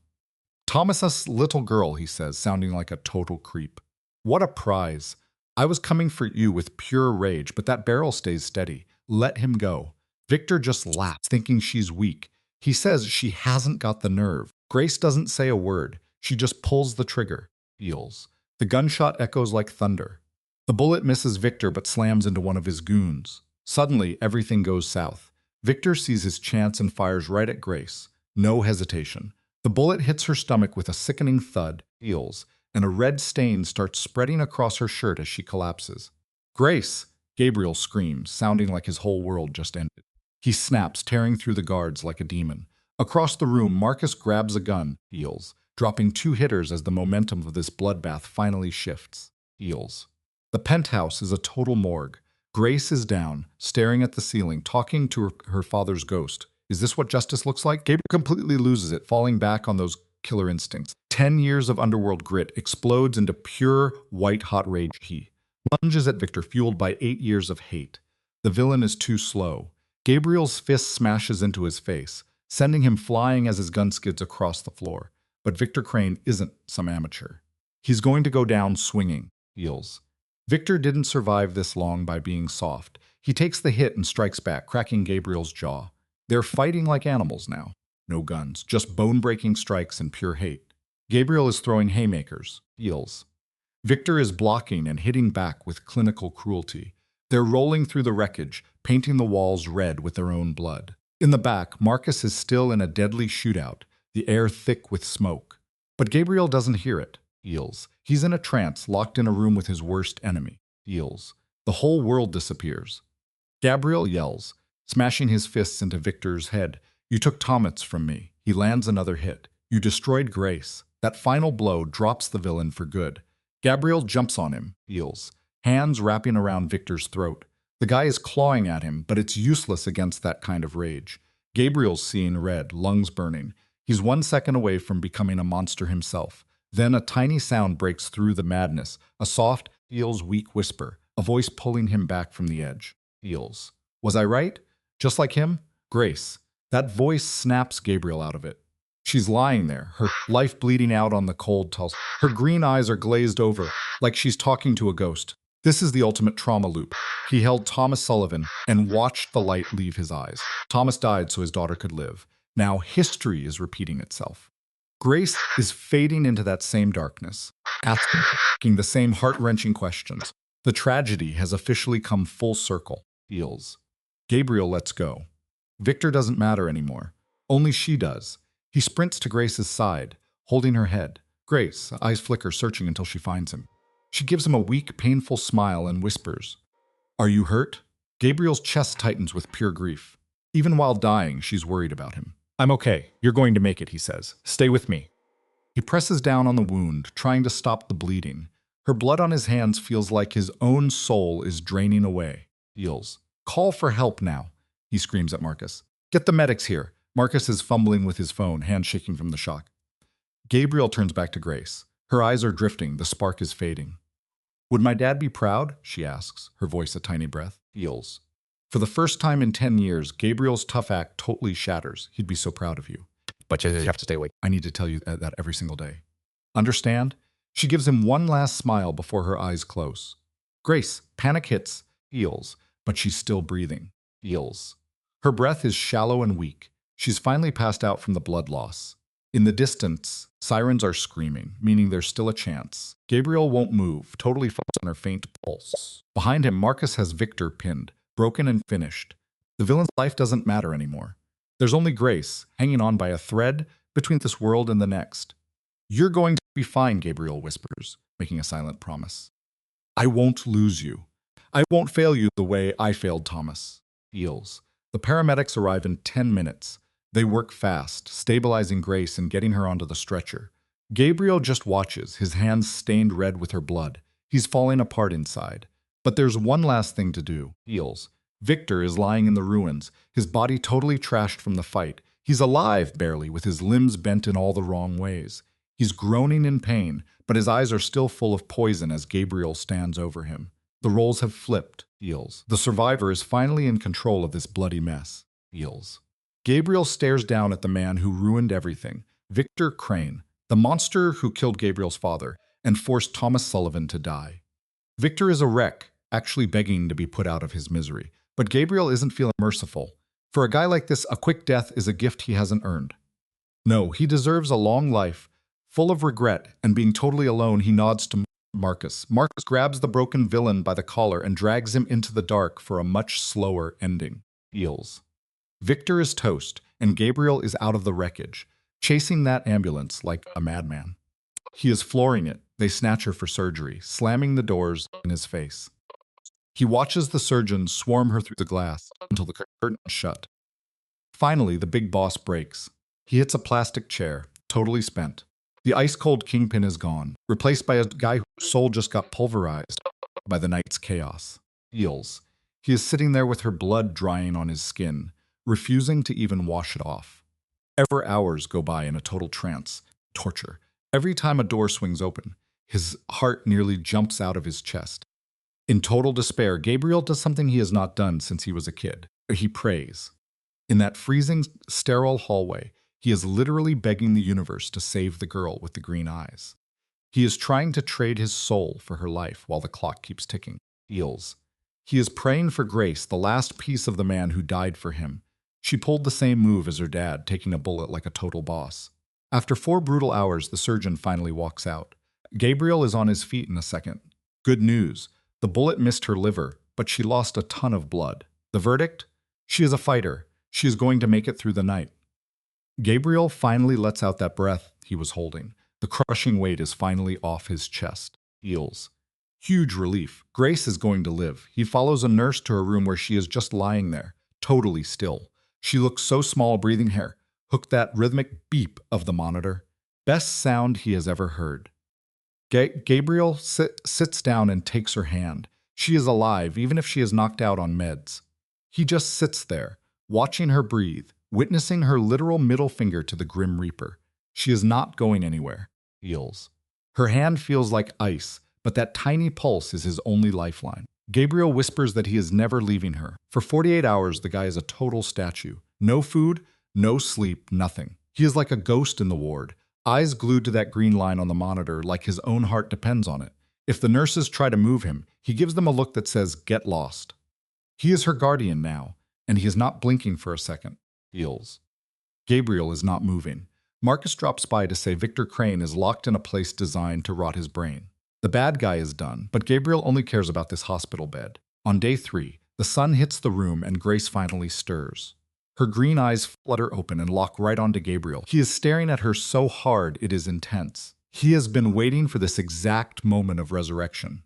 Thomas's little girl, he says, sounding like a total creep. What a prize. I was coming for you with pure rage, but that barrel stays steady. Let him go. Victor just laughs, thinking she's weak. He says she hasn't got the nerve. Grace doesn't say a word. She just pulls the trigger. Feels. The gunshot echoes like thunder. The bullet misses Victor but slams into one of his goons. Suddenly, everything goes south. Victor sees his chance and fires right at Grace. No hesitation. The bullet hits her stomach with a sickening thud, feels, and a red stain starts spreading across her shirt as she collapses. Grace! Gabriel screams, sounding like his whole world just ended. He snaps, tearing through the guards like a demon. Across the room, Marcus grabs a gun, feels, dropping 2 hitters as the momentum of this bloodbath finally shifts. Feels. The penthouse is a total morgue. Grace is down, staring at the ceiling, talking to her father's ghost. Is this what justice looks like? Gabriel completely loses it, falling back on those killer instincts. 10 years of underworld grit explodes into pure, white-hot rage. He lunges at Victor, fueled by 8 years of hate. The villain is too slow. Gabriel's fist smashes into his face, sending him flying as his gun skids across the floor. But Victor Crane isn't some amateur. He's going to go down swinging, feels. Victor didn't survive this long by being soft. He takes the hit and strikes back, cracking Gabriel's jaw. They're fighting like animals now. No guns, just bone-breaking strikes and pure hate. Gabriel is throwing haymakers, feels. Victor is blocking and hitting back with clinical cruelty. They're rolling through the wreckage, painting the walls red with their own blood. In the back, Marcus is still in a deadly shootout, the air thick with smoke. But Gabriel doesn't hear it, feels. He's in a trance, locked in a room with his worst enemy, feels. The whole world disappears. Gabriel yells, smashing his fists into Victor's head. You took Thomas from me. He lands another hit. You destroyed Grace. That final blow drops the villain for good. Gabriel jumps on him, feels, hands wrapping around Victor's throat. The guy is clawing at him, but it's useless against that kind of rage. Gabriel's seeing red, lungs burning. He's 1 second away from becoming a monster himself. Then a tiny sound breaks through the madness, a soft, feels weak whisper, a voice pulling him back from the edge. Feels. Was I right? Just like him? Grace. That voice snaps Gabriel out of it. She's lying there, her life bleeding out on the cold tulle. Her green eyes are glazed over, like she's talking to a ghost. This is the ultimate trauma loop. He held Thomas Sullivan and watched the light leave his eyes. Thomas died so his daughter could live. Now history is repeating itself. Grace is fading into that same darkness, asking the same heart-wrenching questions. The tragedy has officially come full circle, feels. Gabriel lets go. Victor doesn't matter anymore. Only she does. He sprints to Grace's side, holding her head. Grace, eyes flicker, searching until she finds him. She gives him a weak, painful smile and whispers, "Are you hurt?" Gabriel's chest tightens with pure grief. Even while dying, she's worried about him. "I'm okay. You're going to make it," he says. "Stay with me." He presses down on the wound, trying to stop the bleeding. Her blood on his hands feels like his own soul is draining away. Feels. "Call for help now," he screams at Marcus. "Get the medics here." Marcus is fumbling with his phone, hands shaking from the shock. Gabriel turns back to Grace. Her eyes are drifting, the spark is fading. "Would my dad be proud?" she asks, her voice a tiny breath. Feels. For the first time in 10 years, Gabriel's tough act totally shatters. He'd be so proud of you. "But you have to stay awake. I need to tell you that every single day. Understand?" She gives him one last smile before her eyes close. Grace, panic hits, feels, but she's still breathing. Feels. Her breath is shallow and weak. She's finally passed out from the blood loss. In the distance, sirens are screaming, meaning there's still a chance. Gabriel won't move, totally focused on her faint pulse. Behind him, Marcus has Victor pinned, broken and finished. The villain's life doesn't matter anymore. There's only Grace, hanging on by a thread between this world and the next. You're going to be fine, Gabriel whispers, making a silent promise. I won't lose you. I won't fail you the way I failed Thomas. Feels. The paramedics arrive in 10 minutes. They work fast, stabilizing Grace and getting her onto the stretcher. Gabriel just watches, his hands stained red with her blood. He's falling apart inside. But there's one last thing to do. Feels. Victor is lying in the ruins, his body totally trashed from the fight. He's alive, barely, with his limbs bent in all the wrong ways. He's groaning in pain, but his eyes are still full of poison as Gabriel stands over him. The roles have flipped, Feels. The survivor is finally in control of this bloody mess, Feels. Gabriel stares down at the man who ruined everything, Victor Crane, the monster who killed Gabriel's father and forced Thomas Sullivan to die. Victor is a wreck, actually begging to be put out of his misery. But Gabriel isn't feeling merciful. For a guy like this, a quick death is a gift he hasn't earned. No, he deserves a long life, full of regret, and being totally alone. He nods to Marcus. Marcus grabs the broken villain by the collar and drags him into the dark for a much slower ending. Feels. Victor is toast, and Gabriel is out of the wreckage, chasing that ambulance like a madman. He is flooring it. They snatch her for surgery, slamming the doors in his face. He watches the surgeons swarm her through the glass until the curtain is shut. Finally, the big boss breaks. He hits a plastic chair, totally spent. The ice-cold kingpin is gone, replaced by a guy whose soul just got pulverized by the night's chaos. Feels. He is sitting there with her blood drying on his skin, refusing to even wash it off. Hours go by in a total trance, torture. Every time a door swings open, his heart nearly jumps out of his chest. In total despair, Gabriel does something he has not done since he was a kid. He prays. In that freezing, sterile hallway, he is literally begging the universe to save the girl with the green eyes. He is trying to trade his soul for her life while the clock keeps ticking. Feels. He is praying for Grace, the last piece of the man who died for him. She pulled the same move as her dad, taking a bullet like a total boss. After 4 brutal hours, the surgeon finally walks out. Gabriel is on his feet in a second. Good news. The bullet missed her liver, but she lost a ton of blood. The verdict? She is a fighter. She is going to make it through the night. Gabriel finally lets out that breath he was holding. The crushing weight is finally off his chest. Feels. Huge relief. Grace is going to live. He follows a nurse to her room where she is just lying there, totally still. She looks so small, breathing hair. Hooked that rhythmic beep of the monitor. Best sound he has ever heard. Gabriel sits down and takes her hand. She is alive, even if she is knocked out on meds. He just sits there, watching her breathe, witnessing her literal middle finger to the Grim Reaper. She is not going anywhere. Feels. Her hand feels like ice, but that tiny pulse is his only lifeline. Gabriel whispers that he is never leaving her. For 48 hours, the guy is a total statue. No food, no sleep, nothing. He is like a ghost in the ward, eyes glued to that green line on the monitor like his own heart depends on it. If the nurses try to move him, he gives them a look that says, "Get lost." He is her guardian now, and he is not blinking for a second. Feels. Gabriel is not moving. Marcus drops by to say Victor Crane is locked in a place designed to rot his brain. The bad guy is done, but Gabriel only cares about this hospital bed. On day 3, the sun hits the room and Grace finally stirs. Her green eyes flutter open and lock right onto Gabriel. He is staring at her so hard it is intense. He has been waiting for this exact moment of resurrection.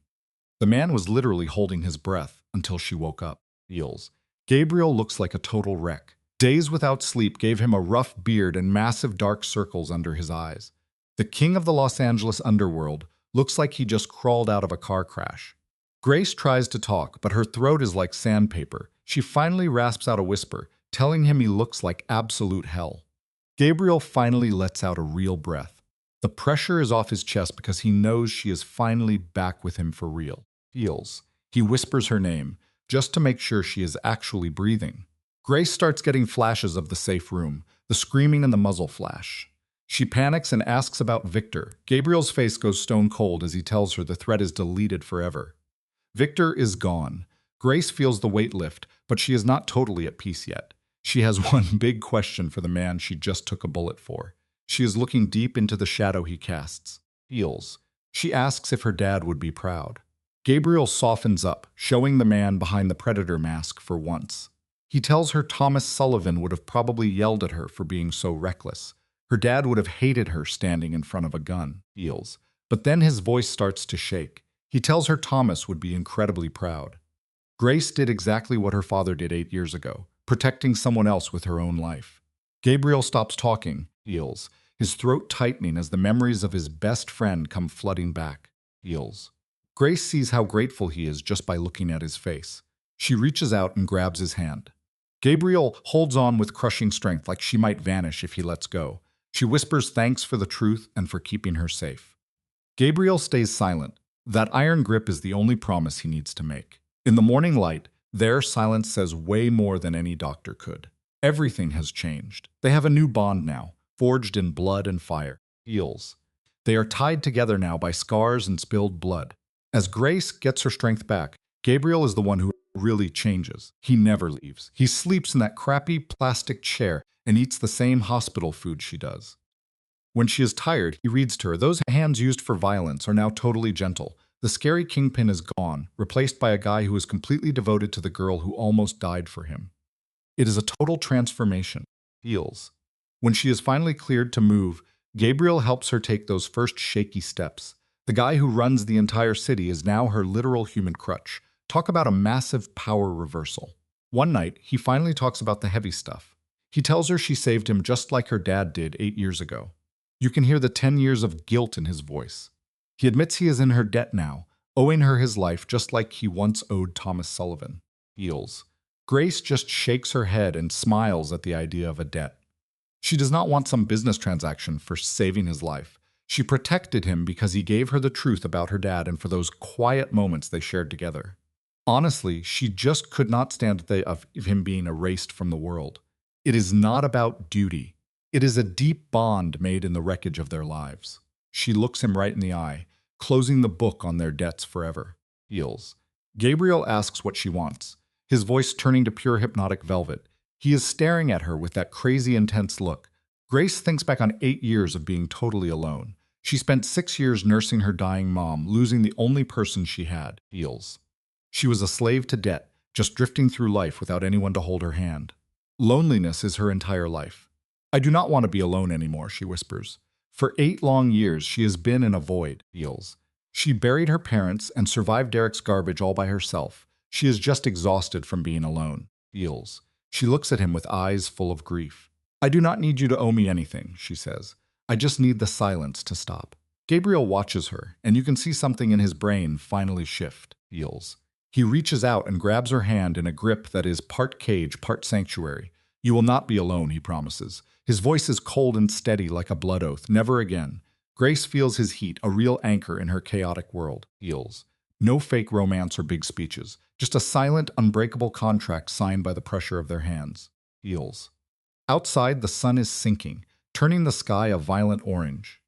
The man was literally holding his breath until she woke up. Feels. Gabriel looks like a total wreck. Days without sleep gave him a rough beard and massive dark circles under his eyes. The king of the Los Angeles underworld looks like he just crawled out of a car crash. Grace tries to talk, but her throat is like sandpaper. She finally rasps out a whisper, telling him he looks like absolute hell. Gabriel finally lets out a real breath. The pressure is off his chest because he knows she is finally back with him for real. Feels. He whispers her name, just to make sure she is actually breathing. Grace starts getting flashes of the safe room, the screaming and the muzzle flash. She panics and asks about Victor. Gabriel's face goes stone cold as he tells her the threat is deleted forever. Victor is gone. Grace feels the weight lift, but she is not totally at peace yet. She has one big question for the man she just took a bullet for. She is looking deep into the shadow he casts. Feels. She asks if her dad would be proud. Gabriel softens up, showing the man behind the predator mask for once. He tells her Thomas Sullivan would have probably yelled at her for being so reckless. Her dad would have hated her standing in front of a gun, feels. But then his voice starts to shake. He tells her Thomas would be incredibly proud. Grace did exactly what her father did 8 years ago, protecting someone else with her own life. Gabriel stops talking, feels, his throat tightening as the memories of his best friend come flooding back, feels. Grace sees how grateful he is just by looking at his face. She reaches out and grabs his hand. Gabriel holds on with crushing strength like she might vanish if he lets go. She whispers thanks for the truth and for keeping her safe. Gabriel stays silent. That iron grip is the only promise he needs to make. In the morning light, their silence says way more than any doctor could. Everything has changed. They have a new bond now, forged in blood and fire. Feels. They are tied together now by scars and spilled blood. As Grace gets her strength back, Gabriel is the one who really changes. He never leaves. He sleeps in that crappy plastic chair and eats the same hospital food she does. When she is tired, he reads to her. Those hands used for violence are now totally gentle. The scary kingpin is gone, replaced by a guy who is completely devoted to the girl who almost died for him. It is a total transformation. Feels. When she is finally cleared to move, Gabriel helps her take those first shaky steps. The guy who runs the entire city is now her literal human crutch. Talk about a massive power reversal. One night, he finally talks about the heavy stuff. He tells her she saved him just like her dad did 8 years ago. You can hear the 10 years of guilt in his voice. He admits he is in her debt now, owing her his life just like he once owed Thomas Sullivan. Feels. Grace just shakes her head and smiles at the idea of a debt. She does not want some business transaction for saving his life. She protected him because he gave her the truth about her dad and for those quiet moments they shared together. Honestly, she just could not stand the idea of him being erased from the world. It is not about duty. It is a deep bond made in the wreckage of their lives. She looks him right in the eye, closing the book on their debts forever. Feels. Gabriel asks what she wants, his voice turning to pure hypnotic velvet. He is staring at her with that crazy intense look. Grace thinks back on 8 years of being totally alone. She spent 6 years nursing her dying mom, losing the only person she had. Feels. She was a slave to debt, just drifting through life without anyone to hold her hand. Loneliness is her entire life. I do not want to be alone anymore, she whispers. For 8 long years, she has been in a void, feels. She buried her parents and survived Derek's garbage all by herself. She is just exhausted from being alone, feels. She looks at him with eyes full of grief. I do not need you to owe me anything, she says. I just need the silence to stop. Gabriel watches her, and you can see something in his brain finally shift, feels. He reaches out and grabs her hand in a grip that is part cage, part sanctuary. You will not be alone, he promises. His voice is cold and steady like a blood oath. Never again. Grace feels his heat, a real anchor in her chaotic world. Feels. No fake romance or big speeches. Just a silent, unbreakable contract signed by the pressure of their hands. Feels. Outside, the sun is sinking, turning the sky a violent orange.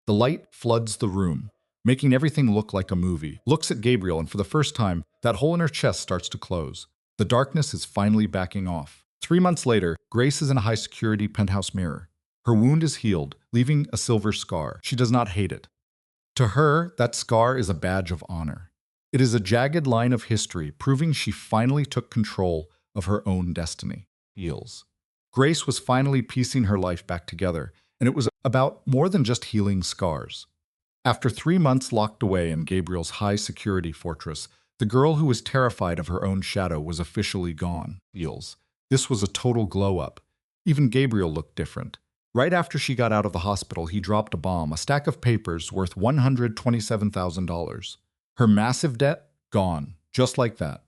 The light floods the room, making everything look like a movie. Looks at Gabriel, and for the first time, that hole in her chest starts to close. The darkness is finally backing off. 3 months later, Grace is in a high-security penthouse mirror. Her wound is healed, leaving a silver scar. She does not hate it. To her, that scar is a badge of honor. It is a jagged line of history, proving she finally took control of her own destiny. Feels. Grace was finally piecing her life back together, and it was about more than just healing scars. After 3 months locked away in Gabriel's high-security fortress, the girl who was terrified of her own shadow was officially gone. Feels. This was a total glow-up. Even Gabriel looked different. Right after she got out of the hospital, he dropped a bomb, a stack of papers worth $127,000. Her massive debt? Gone. Just like that.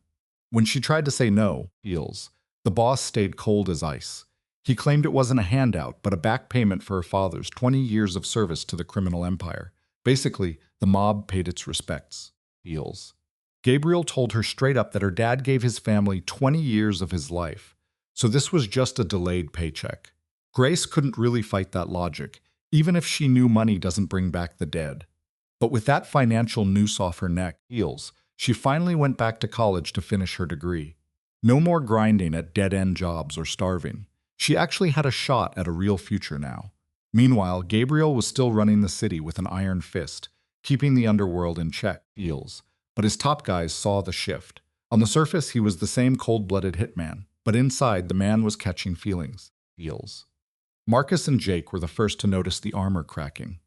When she tried to say no, Feels, the boss stayed cold as ice. He claimed it wasn't a handout, but a back payment for her father's 20 years of service to the criminal empire. Basically, the mob paid its respects. Feels. Gabriel told her straight up that her dad gave his family 20 years of his life. So this was just a delayed paycheck. Grace couldn't really fight that logic, even if she knew money doesn't bring back the dead. But with that financial noose off her neck, Feels, she finally went back to college to finish her degree. No more grinding at dead-end jobs or starving. She actually had a shot at a real future now. Meanwhile, Gabriel was still running the city with an iron fist, keeping the underworld in check, Feels. But his top guys saw the shift. On the surface, he was the same cold-blooded hitman. But inside, the man was catching feels. Marcus and Jake were the first to notice the armor cracking.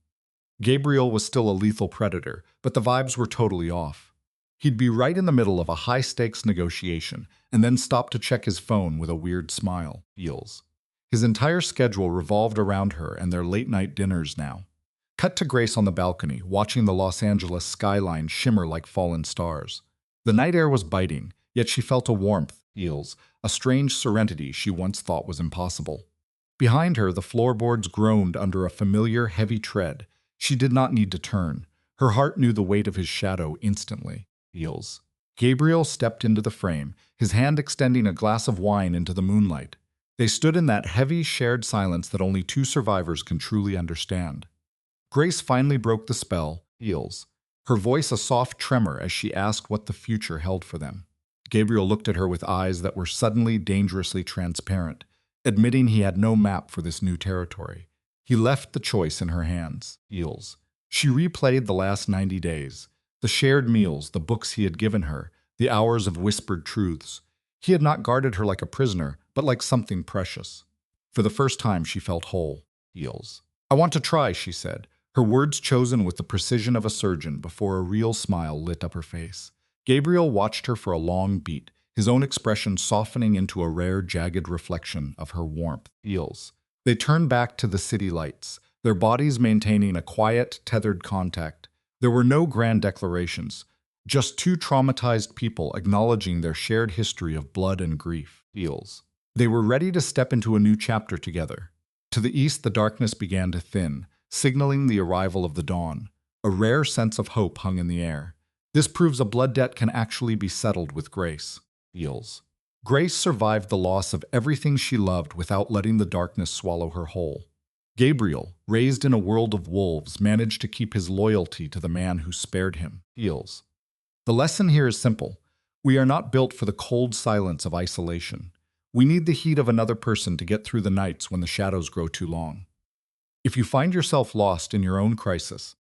Gabriel was still a lethal predator, but the vibes were totally off. He'd be right in the middle of a high-stakes negotiation and then stop to check his phone with a weird smile. His entire schedule revolved around her and their late-night dinners now. Cut to Grace on the balcony, watching the Los Angeles skyline shimmer like fallen stars. The night air was biting, yet she felt a warmth, a strange serenity she once thought was impossible. Behind her, the floorboards groaned under a familiar, heavy tread. She did not need to turn. Her heart knew the weight of his shadow instantly. Gabriel stepped into the frame, his hand extending a glass of wine into the moonlight. They stood in that heavy, shared silence that only two survivors can truly understand. Grace finally broke the spell, her voice a soft tremor as she asked what the future held for them. Gabriel looked at her with eyes that were suddenly dangerously transparent, admitting he had no map for this new territory. He left the choice in her hands. She replayed the last 90 days. The shared meals, the books he had given her, the hours of whispered truths. He had not guarded her like a prisoner, but like something precious. For the first time, she felt whole. I want to try, she said, her words chosen with the precision of a surgeon before a real smile lit up her face. Gabriel watched her for a long beat, his own expression softening into a rare, jagged reflection of her warmth. They turned back to the city lights, their bodies maintaining a quiet, tethered contact. There were no grand declarations, just two traumatized people acknowledging their shared history of blood and grief. They were ready to step into a new chapter together. To the east, the darkness began to thin, signaling the arrival of the dawn. A rare sense of hope hung in the air. This proves a blood debt can actually be settled with Grace. Grace survived the loss of everything she loved without letting the darkness swallow her whole. Gabriel, raised in a world of wolves, managed to keep his loyalty to the man who spared him. The lesson here is simple. We are not built for the cold silence of isolation. We need the heat of another person to get through the nights when the shadows grow too long. If you find yourself lost in your own crisis,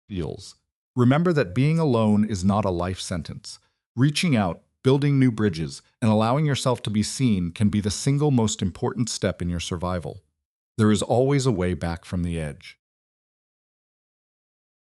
remember that being alone is not a life sentence. Reaching out, building new bridges, and allowing yourself to be seen can be the single most important step in your survival. There is always a way back from the edge.